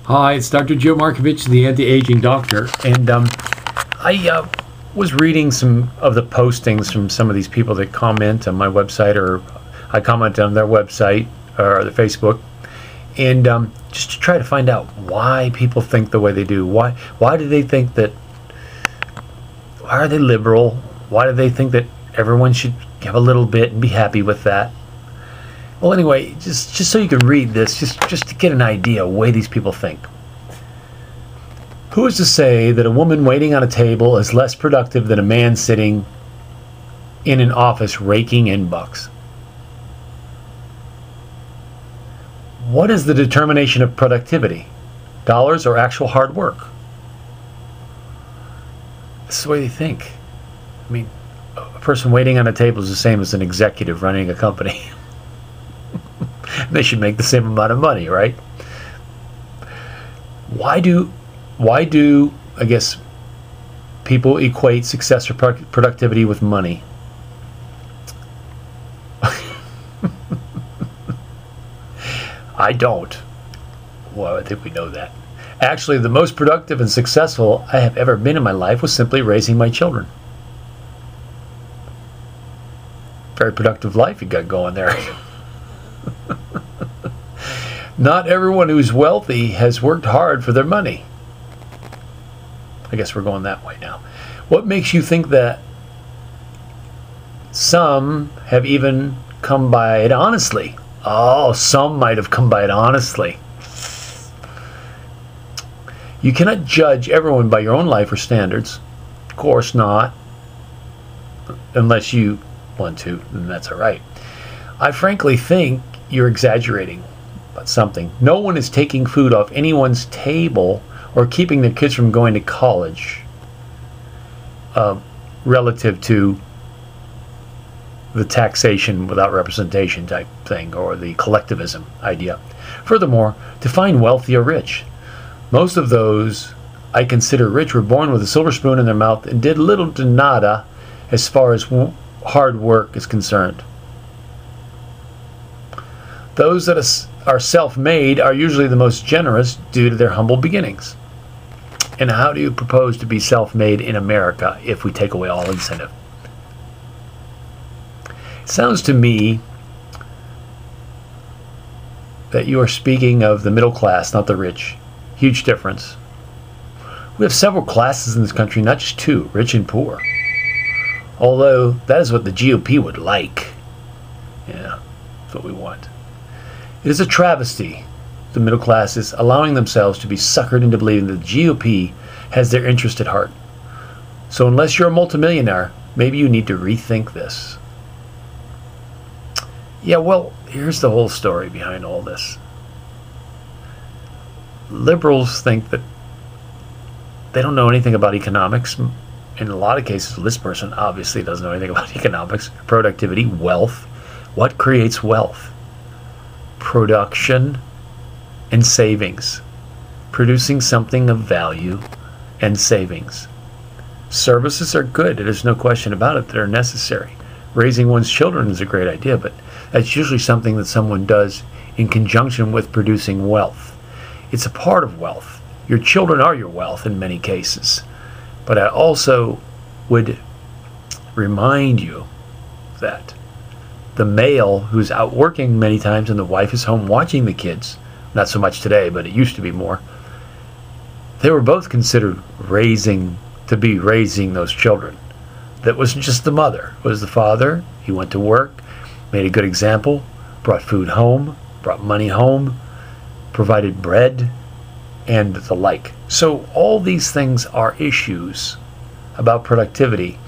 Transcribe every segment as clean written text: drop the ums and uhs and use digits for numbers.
Hi, it's Dr. Joe Markovich, the anti-aging doctor, and I was reading some of the postings from some of these people that comment on my website, or I comment on their website or their Facebook, and just to try to find out why people think the way they do. Why do they think that? Why are they liberal? Why do they think that everyone should have a little bit and be happy with that? Well, anyway, just so you can read this, just to get an idea of the way these people think. Who is to say that a woman waiting on a table is less productive than a man sitting in an office raking in bucks? What is the determination of productivity? Dollars or actual hard work? This is the way they think. I mean, a person waiting on a table is the same as an executive running a company. They should make the same amount of money, right? Why do I guess people equate success or productivity with money? I don't. Well, I think we know that. Actually, the most productive and successful I have ever been in my life was simply raising my children. Very productive life you got going there. Not everyone who's wealthy has worked hard for their money. I guess we're going that way now. What makes you think that some have even come by it honestly? Oh, some might have come by it honestly. You cannot judge everyone by your own life or standards. Of course not. Unless you want to, then that's all right. I frankly think you're exaggerating about something. No one is taking food off anyone's table or keeping their kids from going to college relative to the taxation without representation type thing, or the collectivism idea. Furthermore, define wealthy or rich. Most of those I consider rich were born with a silver spoon in their mouth and did little to nada as far as hard work is concerned. Those that are self-made are usually the most generous due to their humble beginnings. And how do you propose to be self-made in America if we take away all incentive? It sounds to me that you are speaking of the middle class, not the rich. Huge difference. We have several classes in this country, not just two, rich and poor. Although that is what the GOP would like. Yeah, that's what we want. It is a travesty, the middle classes allowing themselves to be suckered into believing that the GOP has their interest at heart. So unless you're a multimillionaire, maybe you need to rethink this. Yeah, well, here's the whole story behind all this. Liberals think that they don't know anything about economics. In a lot of cases, this person obviously doesn't know anything about economics, productivity, wealth. What creates wealth? Production and savings. Producing something of value and savings. Services are good. There's no question about it. They're necessary. Raising one's children is a great idea, but that's usually something that someone does in conjunction with producing wealth. It's a part of wealth. Your children are your wealth in many cases. But I also would remind you that the male who's out working many times and the wife is home watching the kids, not so much today, but it used to be more, they were both considered raising those children. That wasn't just the mother. It was the father. He went to work, made a good example, brought food home, brought money home, provided bread, and the like. So all these things are issues about productivity,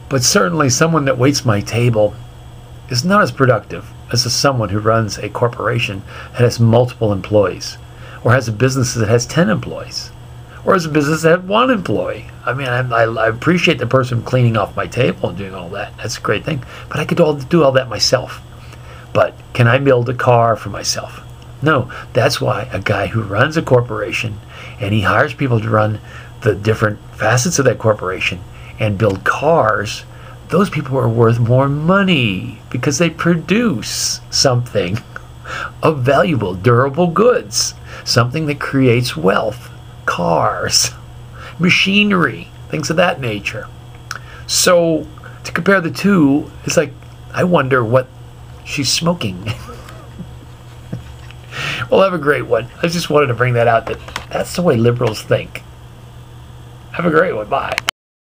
but certainly someone that waits my table is not as productive as someone who runs a corporation that has multiple employees, or has a business that has 10 employees, or has a business that has 1 employee. I mean, I appreciate the person cleaning off my table and doing all that. That's a great thing. But I could do all that myself. But can I build a car for myself? No. That's why a guy who runs a corporation and he hires people to run the different facets of that corporation and build cars, those people are worth more money because they produce something of valuable, durable goods, something that creates wealth, cars, machinery, things of that nature. So to compare the two, it's like, I wonder what she's smoking. Well, have a great one. I just wanted to bring that out, that's the way liberals think. Have a great one. Bye.